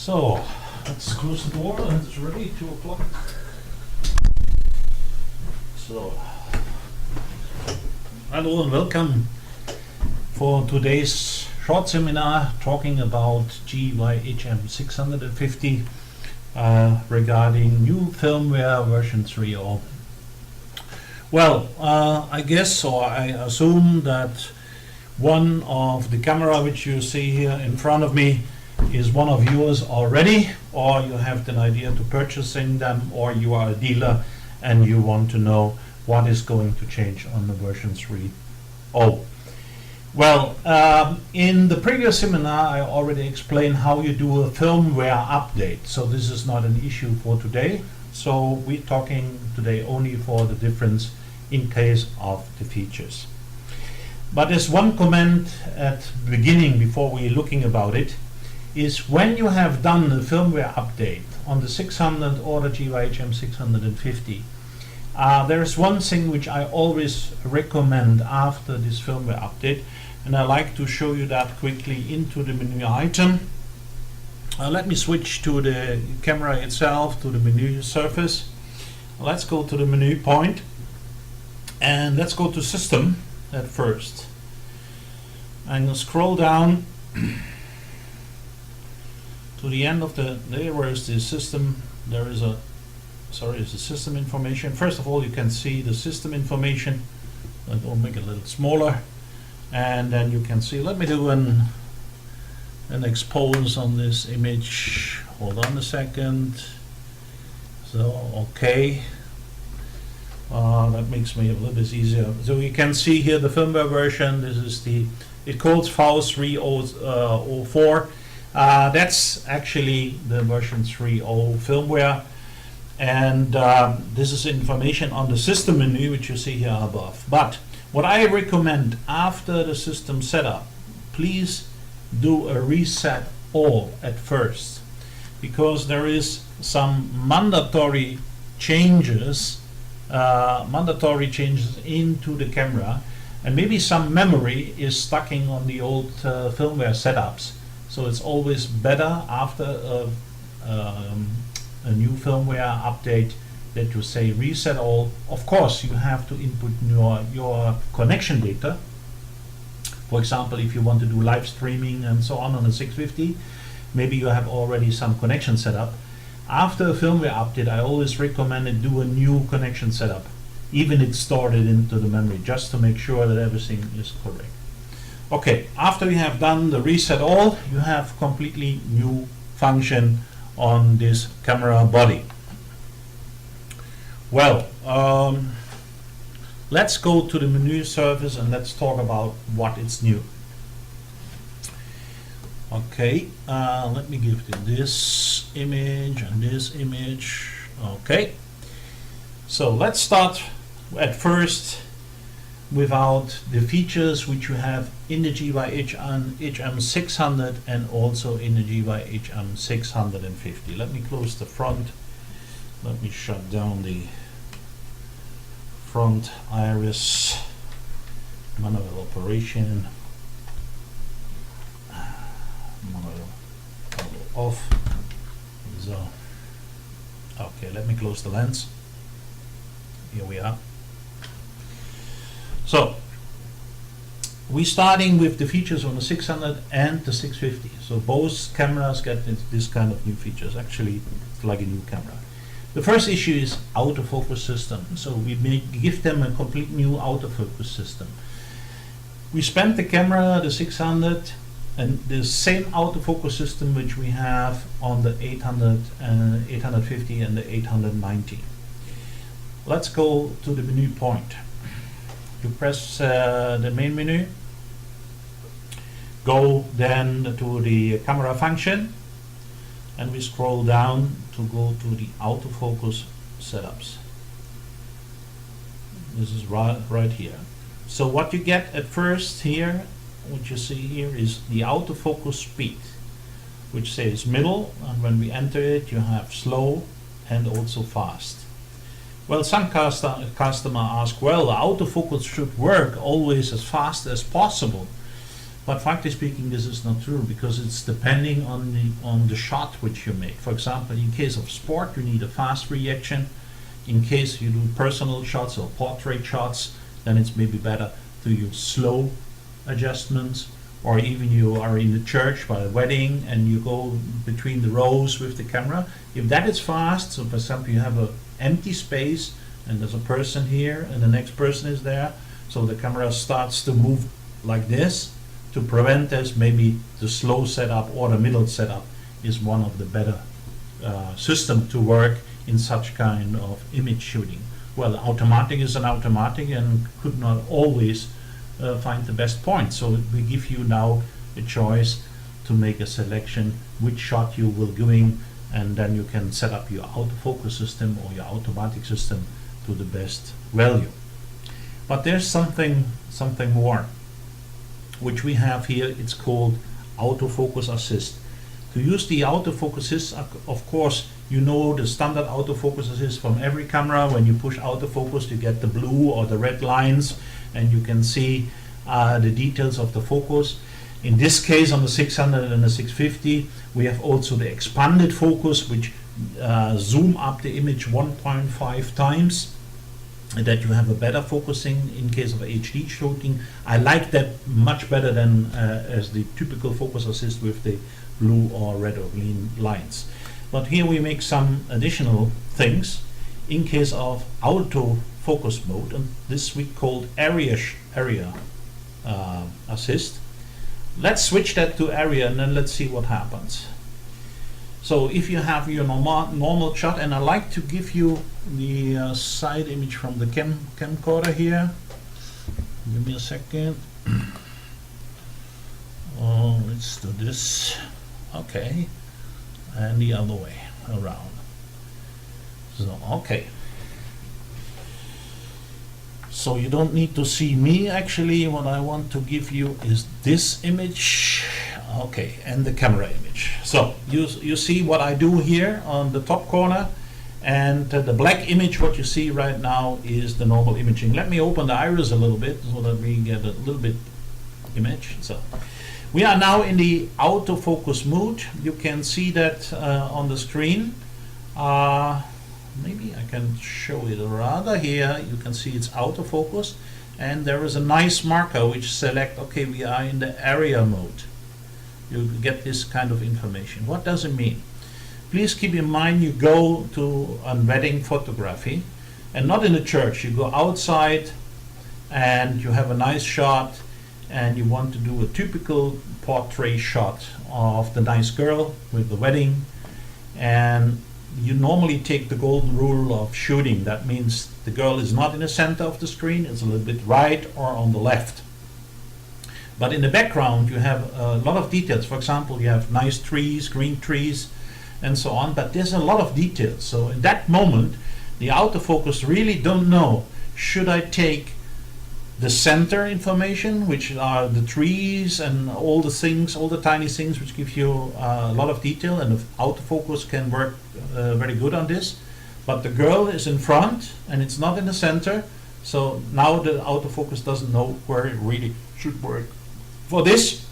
So let's close the door and it's ready, 2 o'clock. So, hello and welcome for today's short seminar talking about GY HM650 regarding new firmware version 3.0. Well, I guess, or I assume that one of the camera which you see here in front of me is one of yours already, or you have an idea to purchasing them, or you are a dealer and you want to know what is going to change on the version 3.0. Well, in the previous seminar I already explained how you do a firmware update, so this is not an issue for today. So we're talking today only for the difference in case of the features. But there's one comment at the beginning before we're looking about it, is when you have done the firmware update on the 600 or the GY HM650, there is one thing which I always recommend after this firmware update, and I like to show you that quickly into the menu item. Let me switch to the camera itself, to the menu surface. Let's go to the menu point and let's go to system at first. And scroll down to the end of there where is the system, there is a, sorry, it's the system information. First of all, you can see the system information. I'll make it a little smaller, and then you can see, let me do an expose on this image. Hold on a second. So, okay. That makes me a little bit easier. So you can see here the firmware version. This is it calls FAUS304. That's actually the version 3.0 firmware, and this is information on the system menu which you see here above. But what I recommend after the system setup, please do a reset all at first, because there is some mandatory changes into the camera, and maybe some memory is stuck on the old firmware setups. So it's always better after a new firmware update that you say reset all. Of course, you have to input your connection data. For example, if you want to do live streaming and so on a 650, maybe you have already some connection set up. After a firmware update, I always recommend it do a new connection setup, even it's stored into the memory, just to make sure that everything is correct. Okay, after you have done the reset all, you have completely new function on this camera body. Well, let's go to the menu surface and let's talk about what is new. Okay, let me give it this image and this image. Okay, so let's start at first without the features which you have in the GY HM600 and also in the GY HM650. Let me close the front. Let me shut down the front iris, manual operation, manual off. So, okay, let me close the lens. Here we are. So, we're starting with the features on the 600 and the 650. So both cameras get this kind of new features. Actually, it's like a new camera. The first issue is autofocus system. So we give them a complete new autofocus system. We spent the camera, the 600, and the same autofocus system which we have on the 800 and 850 and the 890. Let's go to the menu point. You press the main menu, go then to the camera function, and we scroll down to go to the autofocus setups. This is right here. So what you get at first here, what you see here is the autofocus speed, which says middle, and when we enter it you have slow and also fast. Well, some customer ask, well, the autofocus should work always as fast as possible. But frankly speaking, this is not true, because it's depending on the shot which you make. For example, in case of sport, you need a fast reaction. In case you do personal shots or portrait shots, then it's maybe better to use slow adjustments. Or even you are in the church by a wedding and you go between the rows with the camera. If that is fast, so for example you have an empty space and there's a person here and the next person is there, so the camera starts to move like this. To prevent this, maybe the slow setup or the middle setup is one of the better system to work in such kind of image shooting. Well, automatic is an automatic and could not always find the best point. So we give you now a choice to make a selection which shot you will doing, and then you can set up your autofocus system or your automatic system to the best value. But there's something more which we have here. It's called autofocus assist. To use the autofocus assist, of course, you know the standard autofocus assist from every camera. When you push autofocus, you get the blue or the red lines, and you can see the details of the focus. In this case, on the 600 and the 650, we have also the expanded focus, which zoom up the image 1.5 times, that you have a better focusing in case of HD shooting. I like that much better than as the typical focus assist with the blue or red or green lines. But here we make some additional things in case of autofocus mode, and this we called area assist. Let's switch that to area and then let's see what happens. So if you have your normal shot, and I like to give you the side image from the camcorder here. Give me a second. Oh, let's do this. Okay, and the other way around. So okay. So you don't need to see me. Actually, what I want to give you is this image. Okay, and the camera image. So you see what I do here on the top corner, and the black image what you see right now is the normal imaging. Let me open the iris a little bit so that we get a little bit image. So we are now in the autofocus mode. You can see that on the screen. Maybe I can show it rather here. You can see it's autofocus, and there is a nice marker which select, okay, we are in the area mode. You get this kind of information. What does it mean? Please keep in mind you go to a wedding photography, and not in a church. You go outside and you have a nice shot, and you want to do a typical portrait shot of the nice girl with the wedding, and you normally take the golden rule of shooting. That means the girl is not in the center of the screen, it's a little bit right or on the left. But in the background you have a lot of details. For example, you have nice trees, green trees, and so on, but there's a lot of details. So in that moment, the autofocus really don't know, should I take the center information, which are the trees and all the things, all the tiny things which give you a lot of detail, and the autofocus can work very good on this. But the girl is in front and it's not in the center, so now the autofocus doesn't know where it really should work. For this,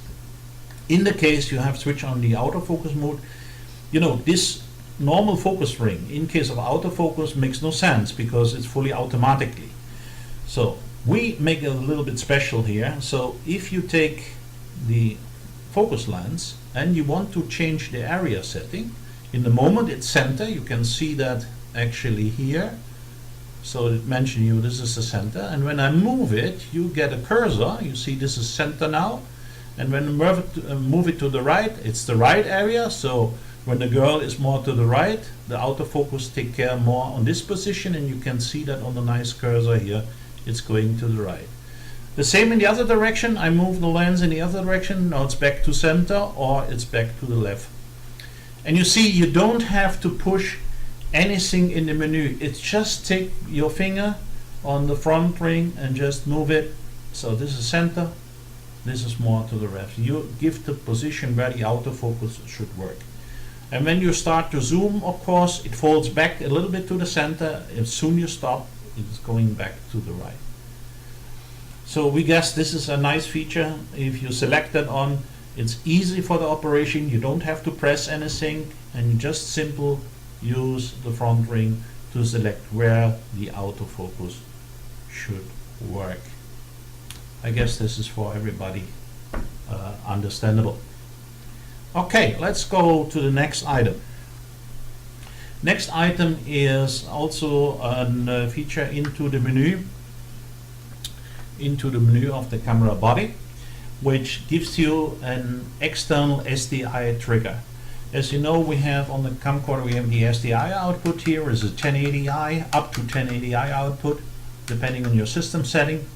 in the case you have switch on the autofocus mode, you know, this normal focus ring in case of autofocus makes no sense because it's fully automatically. So we make it a little bit special here. So if you take the focus lens and you want to change the area setting, in the moment it's center, you can see that actually here. So it mentions you this is the center, and when I move it, you get a cursor. You see this is center now, and when I move it to the right, it's the right area. So when the girl is more to the right, the autofocus take care more on this position, and you can see that on the nice cursor here, it's going to the right. The same in the other direction. I move the lens in the other direction, now it's back to center or it's back to the left. And you see, you don't have to push anything in the menu. It's just take your finger on the front ring and just move it. So this is center, this is more to the left. You give the position where the autofocus should work. And when you start to zoom, of course, it falls back a little bit to the center. As soon as you stop, it's going back to the right. So we guess this is a nice feature. If you select that on, it's easy for the operation. You don't have to press anything, and you just simple use the front ring to select where the autofocus should work. I guess this is for everybody understandable. Okay, let's go to the next item. Next item is also a feature into the menu of the camera body, which gives you an external SDI trigger. As you know, we have on the camcorder, we have the SDI output here is a 1080i, up to 1080i output, depending on your system setting.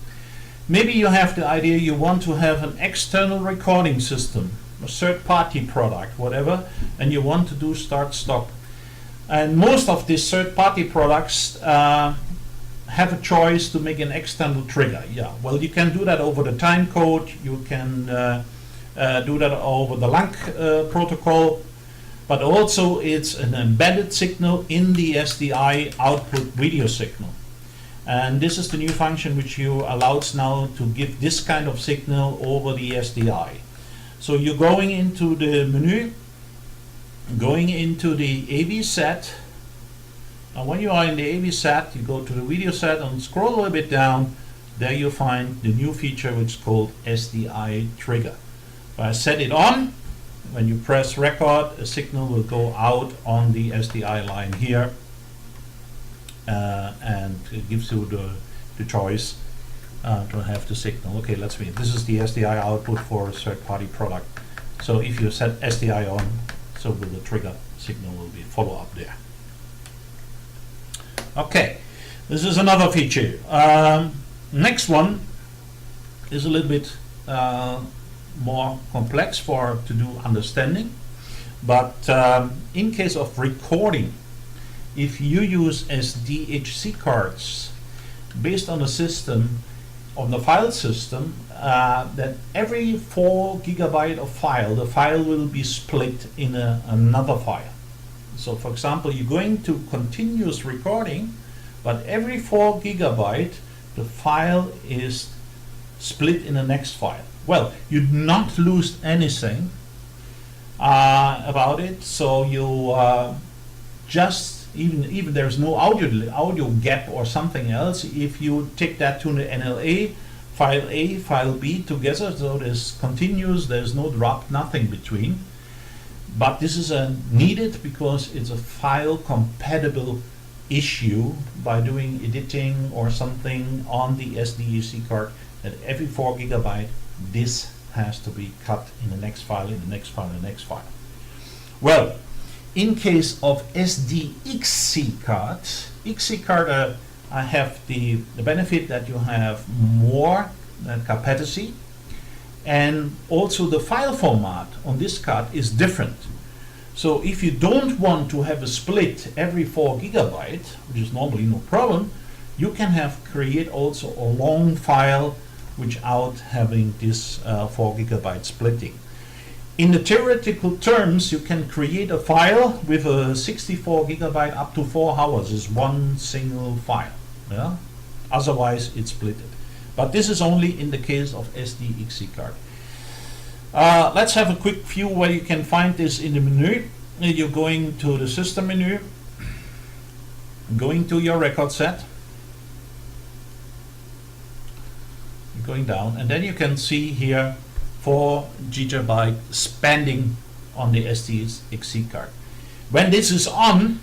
Maybe you have the idea you want to have an external recording system, a third-party product, whatever, and you want to do start-stop. And most of these third-party products have a choice to make an external trigger. Yeah, well, you can do that over the timecode, you can do that over the LANC protocol, but also it's an embedded signal in the SDI output video signal. And this is the new function which you allows now to give this kind of signal over the SDI. So you're going into the menu, going into the AV set, and when you are in the AV set, you go to the video set and scroll a little bit down. There you find the new feature which is called SDI trigger. If I set it on, when you press record, a signal will go out on the SDI line here, and it gives you the choice to have the signal. Okay, let's see. This is the SDI output for a third-party product. So if you set SDI on, so will the trigger signal will be follow up there. Okay, this is another feature. Next one is a little bit more complex to do understanding, but in case of recording, if you use SDHC cards based on the system, on the file system, that every 4 GB of file, the file will be split in another file. So for example, you're going to continuous recording, but every 4 GB the file is split in the next file. Well, you do not lose anything about it, so you just even there's no audio gap or something else. If you take that to the NLA, file A, file B together, so there's continuous, there's no drop, nothing between. But this is needed because it's a file compatible issue by doing editing or something on the SDHC card, that every 4 GB this has to be cut in the next file, in the next file, in the next file. Well, in case of SDXC cards, XC card I have the benefit that you have more capacity, and also the file format on this card is different. So if you don't want to have a split every 4 GB, which is normally no problem, you can create also a long file without having this 4 GB splitting. In the theoretical terms, you can create a file with a 64 GB up to 4 hours is one single file. Yeah? Otherwise, it's splitted. But this is only in the case of SDXC card. Let's have a quick view where you can find this in the menu. You're going to the system menu, going to your record set, going down, and then you can see here 4 GB spending on the SDXC card. When this is on,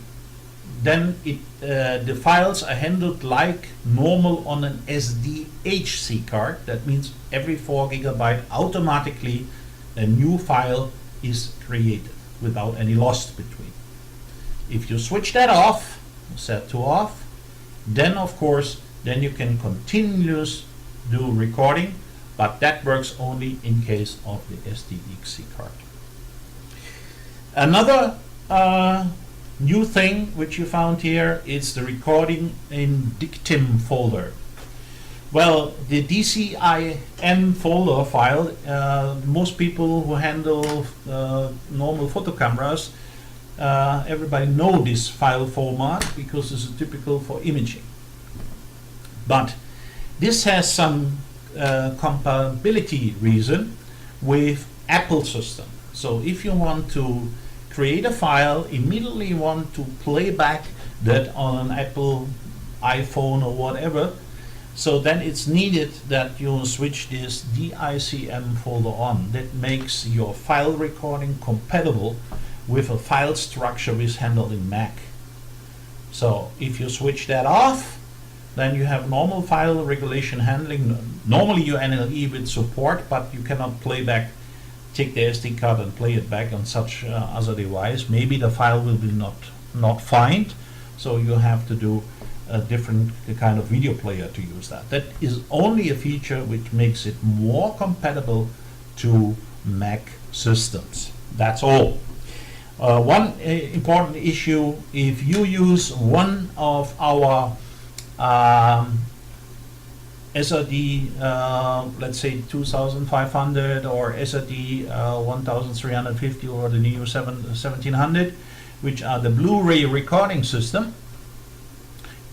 then the files are handled like normal on an SDHC card. That means every 4 GB automatically a new file is created without any loss between. If you switch that off, set to off, then of course then you can continuously do recording, but that works only in case of the SDXC card. Another new thing which you found here is the recording in dictim folder. Well, the DCIM folder file, most people who handle normal photo cameras, everybody know this file format because this is typical for imaging. But this has some compatibility reason with Apple system. So if you want to create a file, immediately want to play back that on an Apple iPhone or whatever, so then it's needed that you switch this DICM folder on. That makes your file recording compatible with a file structure which is handled in Mac. So if you switch that off, then you have normal file regulation handling. Normally you NLE with support, but you cannot play back, take the SD card and play it back on such other device. Maybe the file will be not find, so you have to do a different kind of video player to use that. That is only a feature which makes it more compatible to Mac systems. That's all. One important issue, if you use one of our SRD, let's say 2500 or SRD 1350 or the Neo 1700, which are the Blu-ray recording system,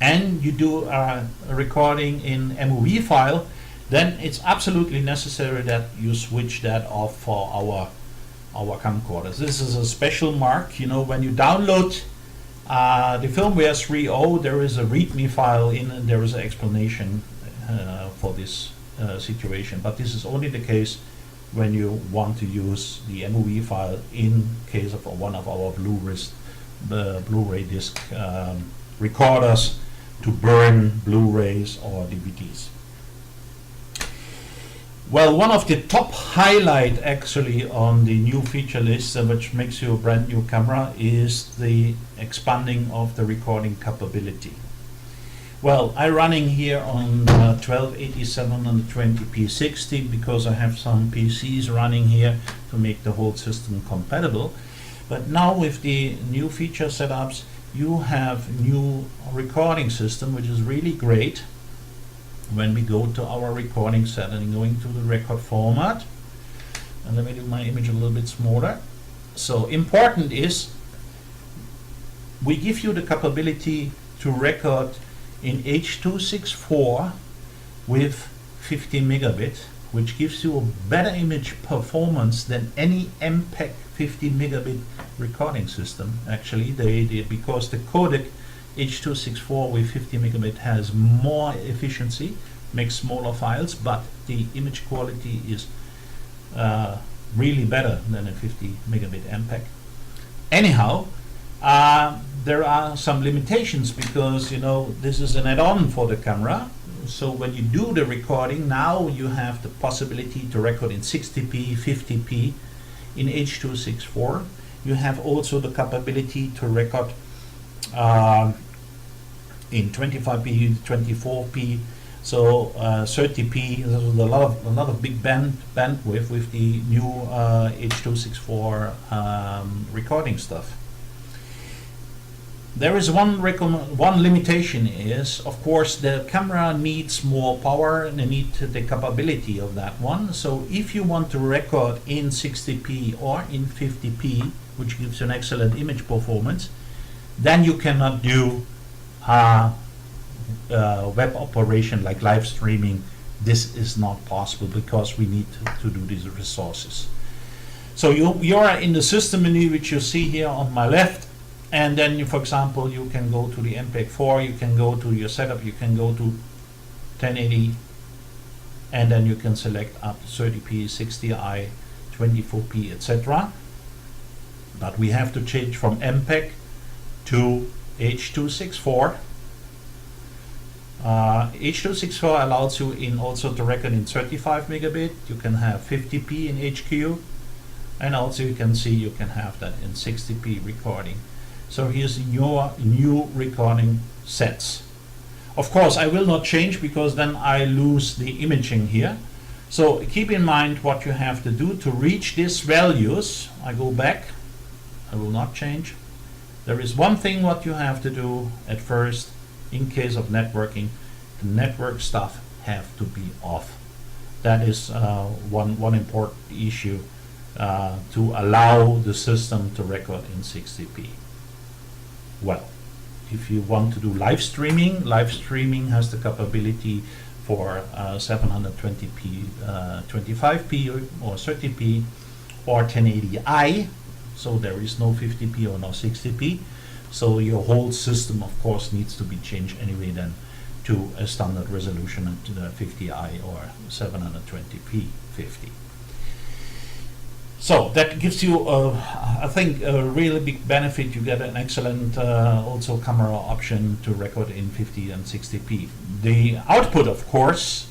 and you do a recording in MOV file, then it's absolutely necessary that you switch that off for our camcorders. This is a special mark. You know, when you download the Firmware 3.0, there is a README file in, and there is an explanation for this situation. But this is only the case when you want to use the MOV file in case of one of our Blu-ray disc recorders to burn Blu-rays or DVDs. Well, one of the top highlight actually on the new feature list, which makes you a brand new camera, is the expanding of the recording capability. Well, I'm running here on 1287 on the 20p60 because I have some PCs running here to make the whole system compatible. But now with the new feature setups, you have new recording system, which is really great. When we go to our recording setting, going to the record format, and let me do my image a little bit smaller. So important is we give you the capability to record in H264 with 50 megabit, which gives you a better image performance than any MPEG 50 megabit recording system. Actually, because the codec H264 with 50 megabit has more efficiency, makes smaller files, but the image quality is really better than a 50 megabit MPEG. Anyhow, there are some limitations because, you know, this is an add-on for the camera. So when you do the recording, now you have the possibility to record in 60p, 50p in H264. You have also the capability to record in 25p, 24p, so 30p. There's a lot of big bandwidth with the new H264 recording stuff. There is one limitation is, of course, the camera needs more power and they need the capability of that one. So if you want to record in 60p or in 50p, which gives you an excellent image performance, then you cannot do web operation like live streaming. This is not possible because we need to do these resources. So you are in the system menu, which you see here on my left. And then, for example, you can go to the MPEG-4, you can go to your setup, you can go to 1080, and then you can select up to 30p, 60i, 24p, etc. But we have to change from MPEG to H264. H264 allows you in also to record in 35 megabit. You can have 50p in HQ, and also you can see you can have that in 60p recording. So here's your new recording sets. Of course, I will not change because then I lose the imaging here. So keep in mind what you have to do to reach these values. I go back. I will not change. There is one thing what you have to do at first in case of networking. The network stuff have to be off. That is one important issue to allow the system to record in 60p. Well, if you want to do live streaming has the capability for 720p, 25p or 30p, or 1080i. So there is no 50p or no 60p. So your whole system, of course, needs to be changed anyway then to a standard resolution at the 50i or 720p 50. So that gives you, I think, a really big benefit. You get an excellent also camera option to record in 50 and 60p. The output, of course,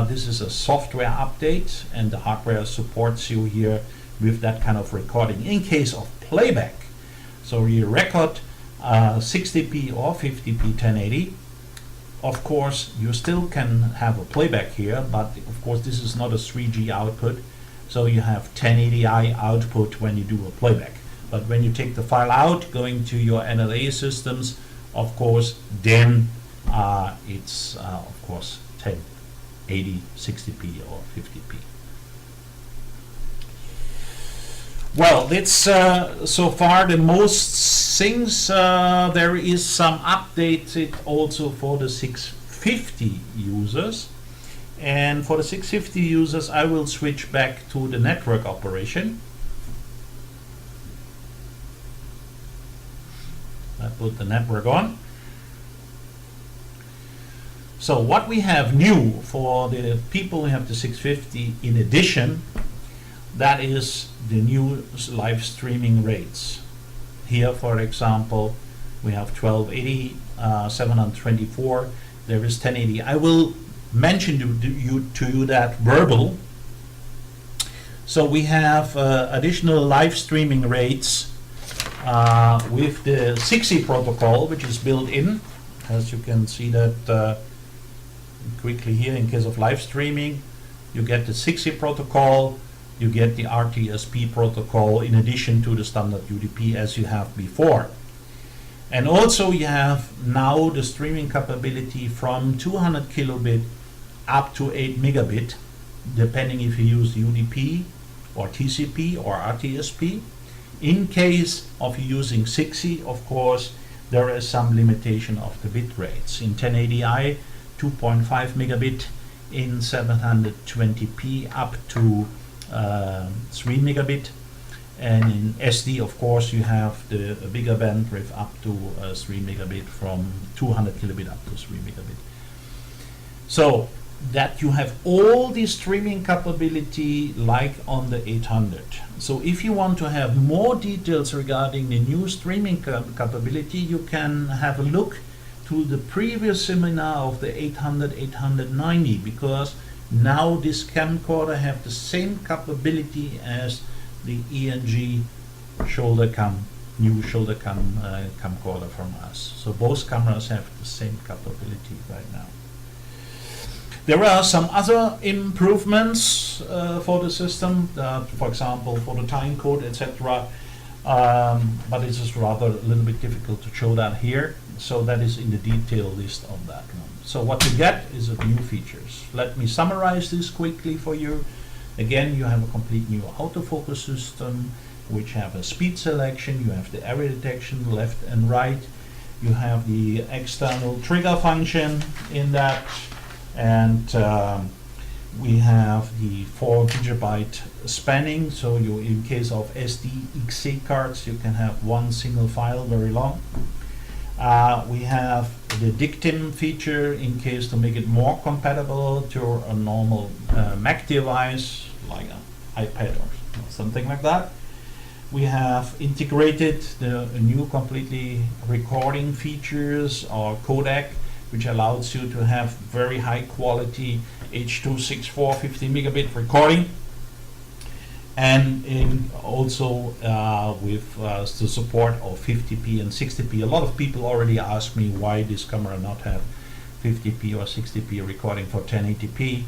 this is a software update, and the hardware supports you here with that kind of recording in case of playback. So you record 60p or 50p 1080. Of course, you still can have a playback here, but of course this is not a 3G output. So you have 1080i output when you do a playback. But when you take the file out, going to your NLA systems, of course, then it's of course 1080, 60p or 50p. Well, that's so far the most things. There is some updated also for the 650 users. And for the 650 users, I will switch back to the network operation. I put the network on. So what we have new for the people who have the 650 in addition, that is the new live streaming rates. Here, for example, we have 1280, 724, there is 1080. I will mention to you that verbal. So we have additional live streaming rates with the 60 protocol, which is built in, as you can see that quickly here. In case of live streaming, you get the 60 protocol, you get the RTSP protocol in addition to the standard UDP as you have before. And also you have now the streaming capability from 200 kilobit up to 8 megabit, depending if you use UDP or TCP or RTSP. In case of using 60, of course, there is some limitation of the bit rates. In 1080i, 2.5 megabit, in 720p up to 3 megabit, and in SD, of course, you have the bigger bandwidth up to 3 megabit, from 200 kilobit up to 3 megabit. So that you have all the streaming capability like on the 800. So if you want to have more details regarding the new streaming capability, you can have a look to the previous seminar of the 800, 890, because now this camcorder have the same capability as the ENG shoulder cam, new shoulder cam camcorder from us. So both cameras have the same capability right now. There are some other improvements for the system, for example, for the time code, etc. But it is rather a little bit difficult to show that here. So that is in the detail list of that one. So what you get is a new features. Let me summarize this quickly for you. Again, you have a complete new autofocus system, which have a speed selection, you have the area detection left and right, you have the external trigger function in that, and we have the 4 gigabyte spanning, so you, in case of SD cards, you can have one single file very long. We have the dictum feature in case to make it more compatible to a normal Mac device like an iPad or something like that. We have integrated the new completely recording features or codec, which allows you to have very high quality H.264 50 megabit recording, and in also with the support of 50p and 60p. A lot of people already ask me why this camera not have 50p or 60p recording for 1080p.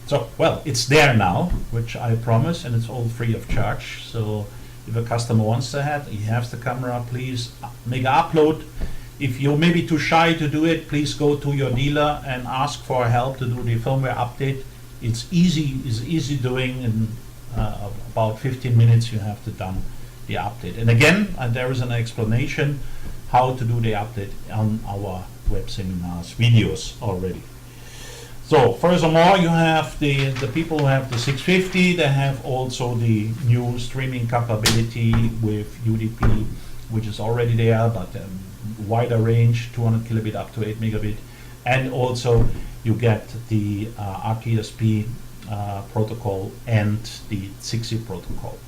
So, well, it's there now, which I promise, and it's all free of charge. So if a customer wants to have, he has the camera, please make an upload. If you're maybe too shy to do it, please go to your dealer and ask for help to do the firmware update. It's easy doing, in about 15 minutes you have to done the update. And again, there is an explanation how to do the update on our web seminars videos already. So furthermore, you have the people who have the 650, they have also the new streaming capability with UDP, which is already there, but wider range, 200 kilobit up to 8 megabit. And also you get the RTSP protocol and the 6E protocol.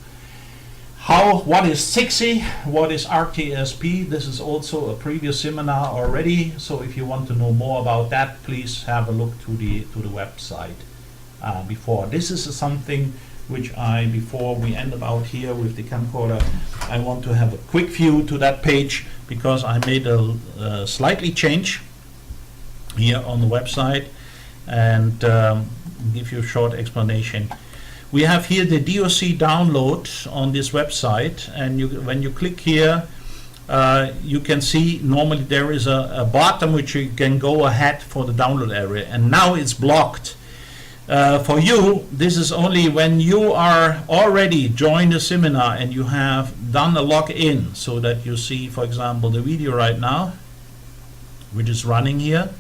What is 6E? What is RTSP? This is also a previous seminar already. So if you want to know more about that, please have a look to the website before. This is something which before we end about here with the camcorder, I want to have a quick view to that page because I made a slightly change here on the website and give you a short explanation. We have here the DOC download on this website, and when you click here, you can see normally there is a button which you can go ahead for the download area, and now it's blocked. For you, this is only when you are already joined the seminar and you have done a login, so that you see, for example, the video right now, which is running here.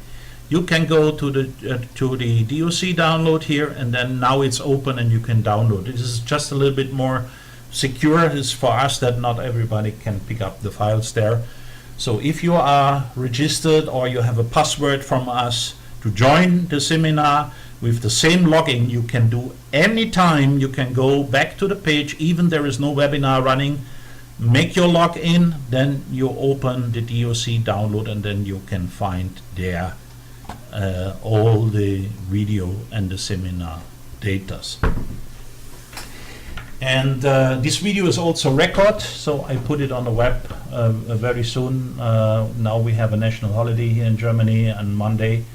You can go to the DOC download here, and then now it's open and you can download. This is just a little bit more secure. It's for us that not everybody can pick up the files there. So if you are registered or you have a password from us to join the seminar with the same login, you can do anytime. You can go back to the page, even there is no webinar running, make your login, then you open the DOC download, and then you can find there all the video and the seminar datas. And this video is also recorded, so I put it on the web very soon. Now we have a national holiday here in Germany on Monday,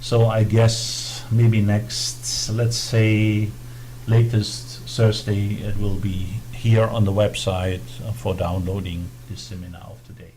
so I guess maybe next, let's say latest Thursday, it will be here on the website for downloading this seminar of today.